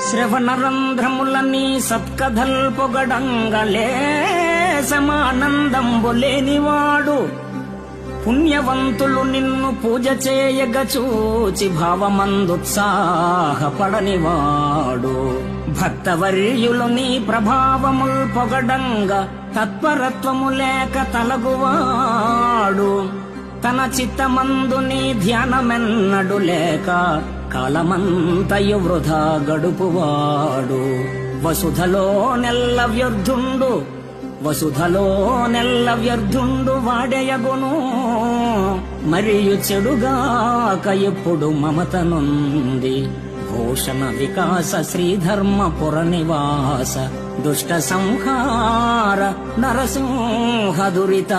శ్రవణరంధ్రములని సత్కథల్ పొగడంగలే సమానందంబులేనివాడు పుణ్యవంతులు నిన్ను పూజ చేయగ చూచి భావమందుత్సాహపడనివాడు భక్తవర్యులు నీ ప్రభావముల్ పొగడంగ తత్పరత్వము లేక తలగువాడు తన చిత్తమందు నీ ధ్యానమెన్నడు లేక కాలమంతయు వృధా గడుపువాడు వసుధలో నెల్ల వ్యర్థుండు వాడెయగును మరియు చెడుగాక ఎప్పుడు మమతనుంది భూషణ వికాస శ్రీధర్మపుర నివాస దుష్ట సంహార నరసింహ దురిత